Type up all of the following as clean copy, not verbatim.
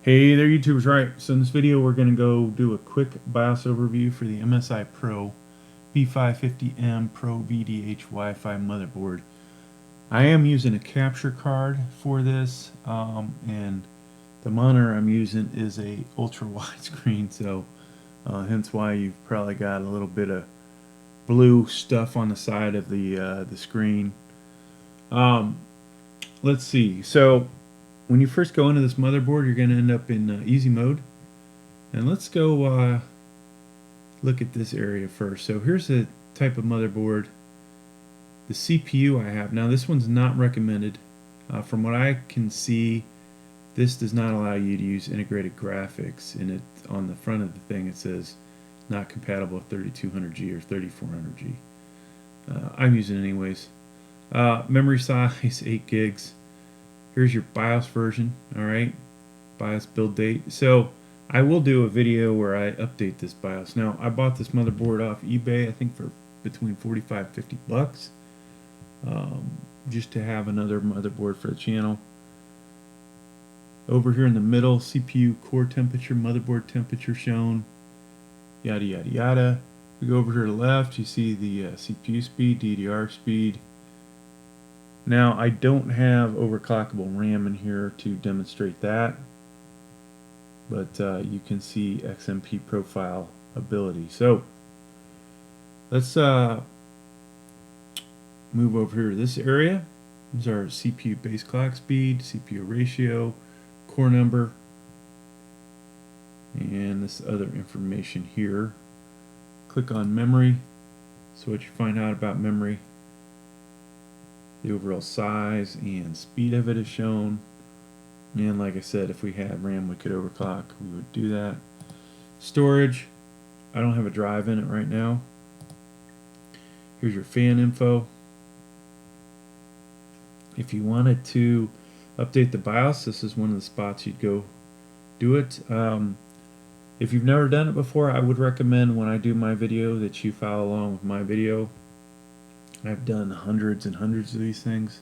Hey there YouTubers, right, so in this video we're going to go do a quick BIOS overview for the MSI Pro B550m Pro VDH Wi-Fi motherboard. I am using a capture card for this, and the monitor I'm using is a ultra widescreen, so hence why you've probably got a little bit of blue stuff on the side of the screen. Let's see, so when you first go into this motherboard, you're going to end up in easy mode. And let's go look at this area first. So here's the type of motherboard. The CPU I have. Now this one's not recommended. From what I can see, this does not allow you to use integrated graphics. And it on the front of the thing it says not compatible with 3200G or 3400G. I'm using it anyways. Memory size 8 gigs. Here's your BIOS version, alright, BIOS build date. So I will do a video where I update this BIOS. Now I bought this motherboard off eBay, I think for between 45 50 bucks, just to have another motherboard for the channel. Over here in the middle, CPU core temperature, motherboard temperature shown, yada yada yada. We go over here to the left, you see the CPU speed, DDR speed. Now I don't have overclockable RAM in here to demonstrate that, but you can see XMP profile ability. So let's move over here to this area. These are CPU base clock speed, CPU ratio, core number, and this other information here. Click on memory. So what you find out about memory: the overall size and speed of it is shown. And like I said, if we had RAM we could overclock, we would do that. Storage, I don't have a drive in it right now. Here's your fan info. If you wanted to update the BIOS, this is one of the spots you'd go do it. If you've never done it before, I would recommend when I do my video that you follow along with my video. I've done hundreds and hundreds of these things.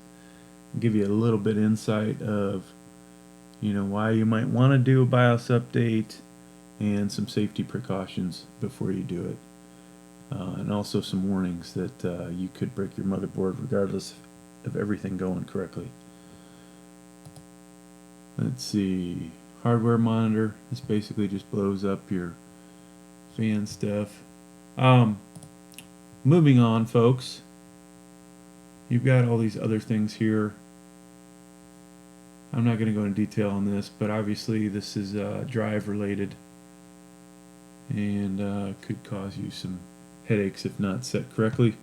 I'll give you a little bit insight of, why you might want to do a BIOS update and some safety precautions before you do it. And also some warnings that you could break your motherboard regardless of everything going correctly. Let's see. Hardware monitor. This basically just blows up your fan stuff. Moving on, folks. You've got all these other things here. I'm not going to go into detail on this, but obviously this is drive related and could cause you some headaches if not set correctly.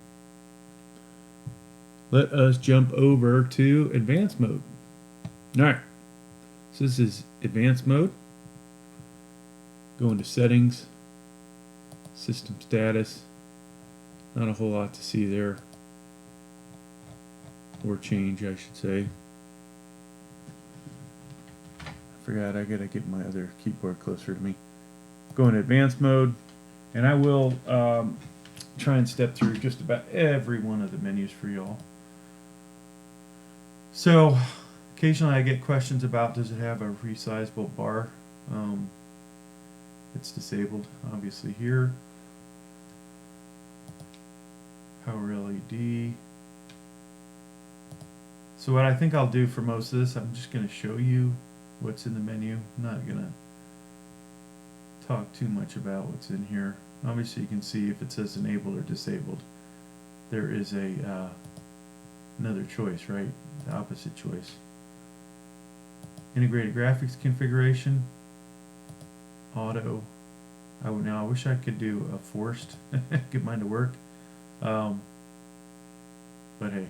Let us jump over to advanced mode. Alright, so this is advanced mode. Go into settings, system status. Not a whole lot to see there. Or change, I should say. I forgot, I gotta get my other keyboard closer to me. Go into advanced mode, and I will try and step through just about every one of the menus for y'all. So, occasionally I get questions about, does it have a resizable bar? It's disabled, obviously here. Power LED. So what I think I'll do for most of this, I'm just going to show you what's in the menu. I'm not going to talk too much about what's in here. Obviously you can see if it says enabled or disabled. There is a another choice, right? The opposite choice. Integrated graphics configuration. Auto. Now I wish I could do a forced, get mine to work. But hey.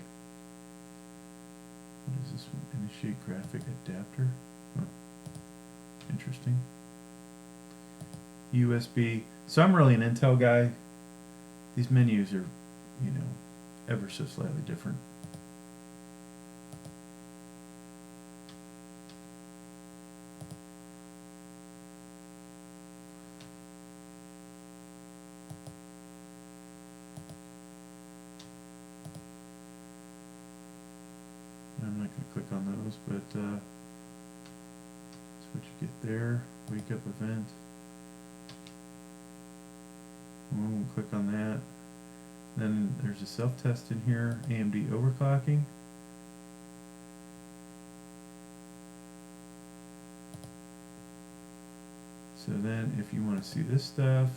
What is this one? Initiate graphic adapter. Huh. Interesting. USB. So I'm really an Intel guy. These menus are, ever so slightly different. I'm not going to click on those, but switch get there. Wake up event. We'll click on that. Then there's a self-test in here, AMD overclocking. So then if you want to see this stuff,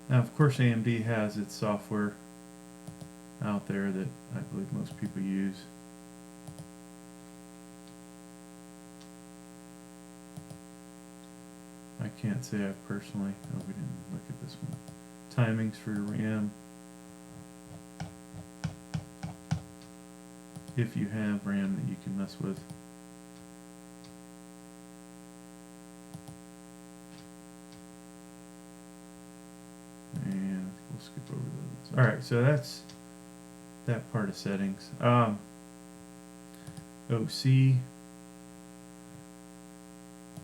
now of course AMD has its software out there that I believe most people use. I can't say I've personally, oh we didn't look at this one. Timings for your RAM. If you have RAM that you can mess with. And we'll skip over those. Alright, so that's that part of settings. OC,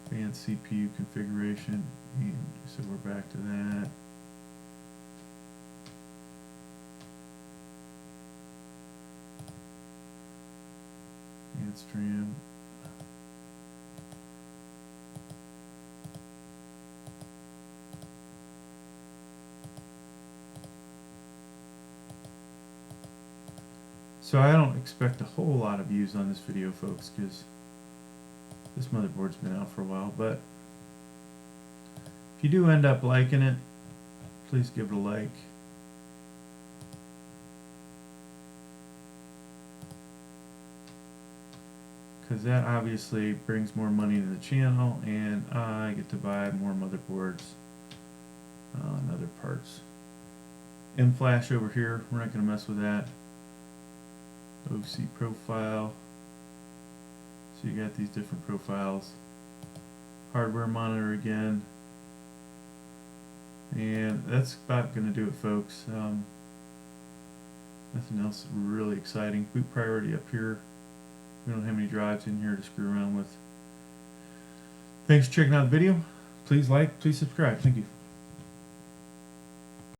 advanced CPU configuration, and so we're back to that. Advanced RAM. So I don't expect a whole lot of views on this video, folks, because this motherboard's been out for a while, but if you do end up liking it, please give it a like. Because that obviously brings more money to the channel, and I get to buy more motherboards and other parts. M-Flash over here, we're not going to mess with that. OC profile. So you got these different profiles. Hardware monitor again. And that's about going to do it, folks. Nothing else really exciting. Boot priority up here. We don't have any drives in here to screw around with. Thanks for checking out the video. Please like, please subscribe. Thank you.